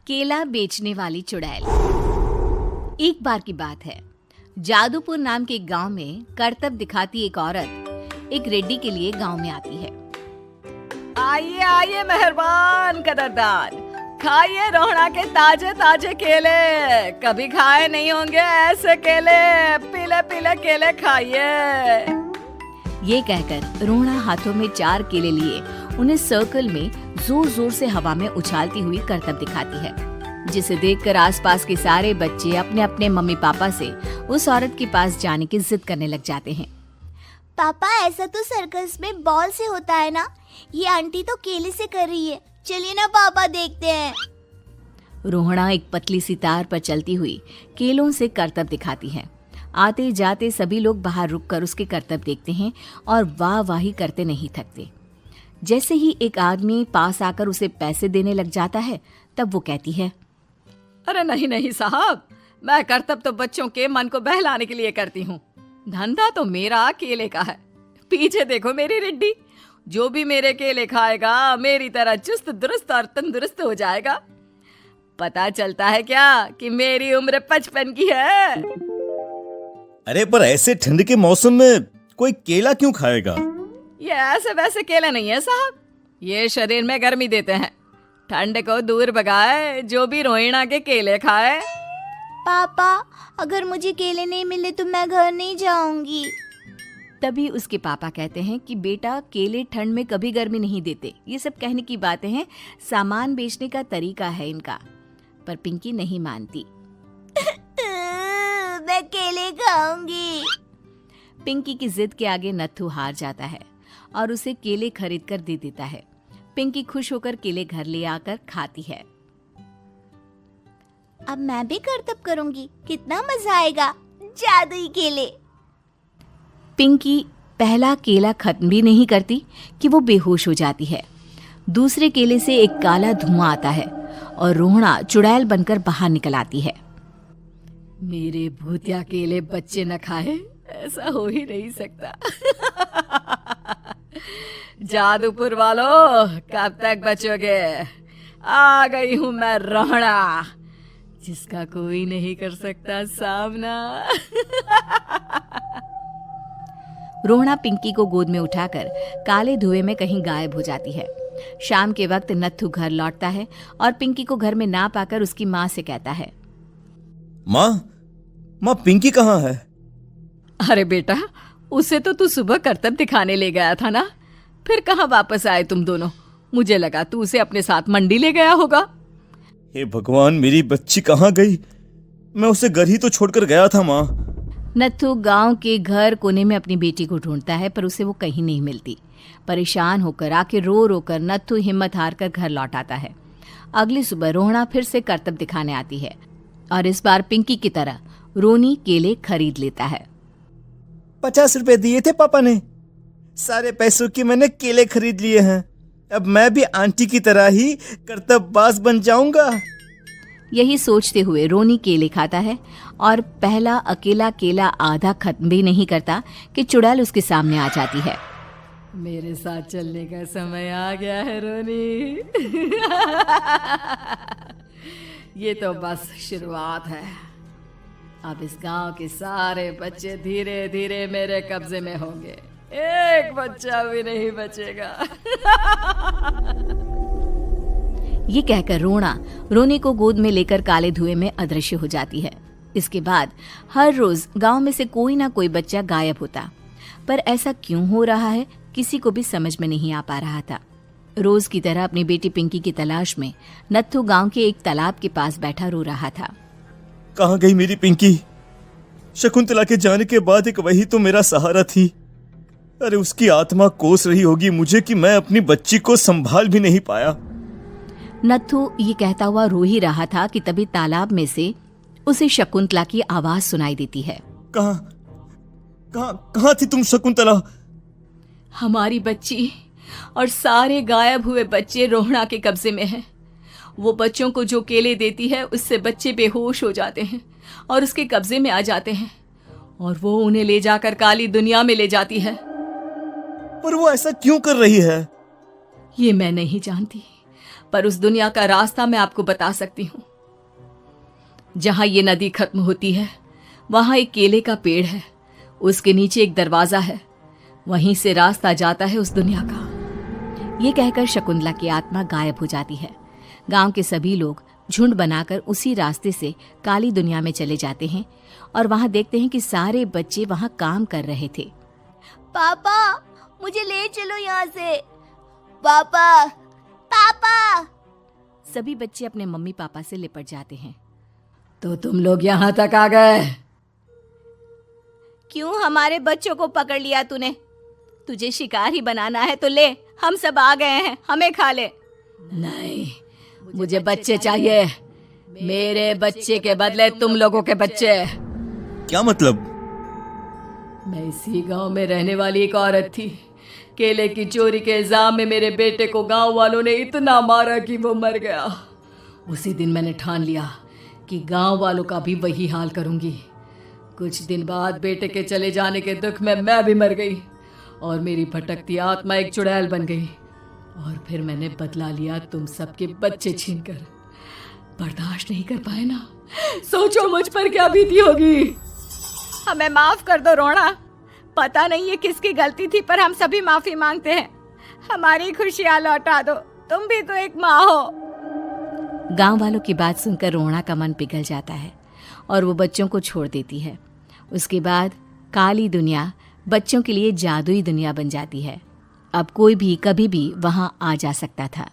केला बेचने वाली चुड़ैल। एक बार की बात है, जादूपुर नाम के एक गांव में करतब दिखाती एक औरत एक रेड्डी के लिए गांव में आती है। आइए आइए मेहरबान कदरदान, खाइए रोहड़ा के ताजे ताजे केले। कभी खाए नहीं होंगे ऐसे केले, पीले पीले केले खाइए। ये कहकर रोहड़ा हाथों में 4 केले लिए उन्हें सर्कल में जोर जोर से हवा में उछालती हुई करतब दिखाती है, जिसे देखकर आसपास के सारे बच्चे अपने अपने मम्मी पापा से उस औरत के पास जाने की जिद करने लग जाते हैं। पापा, ऐसा तो सर्कस में बॉल से होता है ना, ये आंटी तो केले से कर रही है। चलिए ना पापा, देखते हैं। रोहड़ा एक पतली सी तार पर चलती हुई केलों से करतब दिखाती है। आते जाते सभी लोग बाहर रुककर उसके करतब देखते हैं और वाह वाही करते नहीं थकते। जैसे ही एक आदमी पास आकर उसे पैसे देने लग जाता है, तब वो कहती है, अरे नहीं नहीं साहब, मैं करतब तो बच्चों के मन को बहलाने के लिए करती हूँ। धंधा तो मेरा केले का है। पीछे देखो मेरी रिड्डी, जो भी मेरे केले खाएगा मेरी तरह चुस्त दुरुस्त और तंदुरुस्त हो जाएगा। पता चलता है क्या कि मेरी उम्र 55 की है। अरे पर ऐसे ठंड के मौसम में कोई केला क्यों खाएगा? ये ऐसे वैसे केले नहीं है साहब, ये शरीर में गर्मी देते हैं, ठंड को दूर भगाए। जो भी रोहिणा के केले खाए। पापा, अगर मुझे केले नहीं मिले तो मैं घर नहीं जाऊंगी। तभी उसके पापा कहते हैं कि बेटा, केले ठंड में कभी गर्मी नहीं देते। ये सब कहने की बातें हैं, सामान बेचने का तरीका है इनका। पर पिंकी नहीं मानती। मैं केले खाऊंगी। पिंकी की जिद के आगे नत्थू हार जाता है और उसे केले खरीद कर दे देता है। पिंकी खुश होकर केले घर ले आकर खाती है। अब मैं भी करतब करूंगी, कितना मजा आएगा। जादुई केले। पिंकी पहला केला खत्म भी नहीं करती कि वो बेहोश हो जाती है। दूसरे केले से एक काला धुआं आता है और रोहड़ा चुड़ैल बनकर बाहर निकल आती है। मेरे भूतिया केले बच्चे न खाए, ऐसा हो ही नहीं सकता। जादूपुर वालों, कब तक बचोगे? आ गई हूं मैं रोहड़ा, जिसका कोई नहीं कर सकता सामना। रोहड़ा पिंकी को गोद में उठाकर काले धुएं में कहीं गायब हो जाती है। शाम के वक्त नत्थू घर लौटता है और पिंकी को घर में ना पाकर उसकी माँ से कहता है, माँ पिंकी कहाँ है? अरे बेटा, उसे तो तू सुबह करतब दिखाने ले गया था ना, फिर कहाँ वापस आए तुम दोनों? मुझे लगा तू उसे अपने साथ मंडी ले गया होगा। हे भगवान, मेरी बच्ची कहाँ गई? मैं उसे घर ही तो छोड़कर गया था माँ। नत्थू गांव के घर कोने में अपनी बेटी को ढूंढता है, पर उसे वो कहीं नहीं मिलती। परेशान होकर आखिर रो रो कर नत्थू हिम्मत हार कर घर लौट आता है। अगली सुबह रोहड़ा फिर से करतब दिखाने आती है और इस बार पिंकी की तरह रोनी केले खरीद लेता है। 50 रुपए दिए थे पापा ने, सारे पैसों की मैंने केले खरीद लिए हैं। अब मैं भी आंटी की तरह ही करतबबाज बन जाऊंगा। यही सोचते हुए रोनी केले खाता है और पहला अकेला केला आधा खत्म भी नहीं करता कि चुड़ैल उसके सामने आ जाती है। मेरे साथ चलने का समय आ गया है रोनी। ये तो बस शुरुआत है। अब इस गांव के सारे बच्चे धीरे धीरे मेरे कब्जे में होंगे, एक बच्चा भी नहीं बचेगा। ये कहकर रोनी को गोद में लेकर काले धुएं में अदृश्य हो जाती है। इसके बाद हर रोज गांव में से कोई ना कोई बच्चा गायब होता, पर ऐसा क्यों हो रहा है किसी को भी समझ में नहीं आ पा रहा था। रोज की तरह अपनी बेटी पिंकी की तलाश में नत्थू गांव के एक तालाब के पास बैठा रो रहा था। कहाँ गई मेरी पिंकी? शकुंतला के जाने के बाद एक वही तो मेरा सहारा थी। अरे उसकी आत्मा कोस रही होगी मुझे कि मैं अपनी बच्ची को संभाल भी नहीं पाया। नत्थू ये कहता हुआ रो ही रहा था कि तभी तालाब में से उसे शकुंतला की आवाज सुनाई देती है। कहाँ थी तुम शकुंतला? हमारी बच्ची और सारे गायब हुए बच्चे रोहड़ा के कब्जे में हैं। वो बच्चों को जो केले देती है उससे बच्चे बेहोश हो जाते हैं और उसके कब्जे में आ जाते हैं और वो उन्हें ले जाकर काली दुनिया में ले जाती है। पर वो ऐसा क्यों कर रही है? ये मैं नहीं जानती, पर उस दुनिया का रास्ता मैं आपको बता सकती हूँ। जहां ये नदी खत्म होती है वहां एक केले का पेड़ है, उसके नीचे एक दरवाजा है, वहीं से रास्ता जाता है उस दुनिया का। ये कहकर शकुंतला की आत्मा गायब हो जाती है। गांव के सभी लोग झुंड बनाकर उसी रास्ते से काली दुनिया में चले जाते हैं और वहां देखते हैं कि सारे बच्चे वहां काम कर रहे थे। पापा मुझे ले चलो यहाँ से। पापा पापा। सभी बच्चे अपने मम्मी पापा से लिपट जाते हैं। तो तुम लोग यहाँ तक आ गए? क्यों हमारे बच्चों को पकड़ लिया तूने? तुझे शिकार ही बनाना है तो ले, हम सब आ गए हैं, हमें खा ले। नहीं, मुझे बच्चे चाहिए। मेरे बच्चे के बदले तुम लोगों के बच्चे। क्या मतलब? मैं इसी गांव में रहने वाली एक औरत थी। केले की चोरी के इल्जाम में मेरे बेटे को गांव वालों ने इतना मारा कि वो मर गया। उसी दिन मैंने ठान लिया कि गांव वालों का भी वही हाल करूंगी। कुछ दिन बाद बेटे के चले जाने के दुख में मैं भी मर गई और मेरी भटकती आत्मा एक चुड़ैल बन गई। और फिर मैंने बदला लिया तुम सबके बच्चे छीनकर। बर्दाश्त नहीं कर पाए ना? सोचो मुझ पर क्या बीती होगी। हमें माफ कर दो रोना। पता नहीं ये किसकी गलती थी, पर हम सभी माफी मांगते हैं। हमारी खुशियां लौटा दो, तुम भी तो एक माँ हो। गांव वालों की बात सुनकर रोना का मन पिघल जाता है और वो बच्चों को छोड़ देती है। उसके बाद काली दुनिया बच्चों के लिए जादुई दुनिया बन जाती है। अब कोई भी कभी भी वहां आ जा सकता था।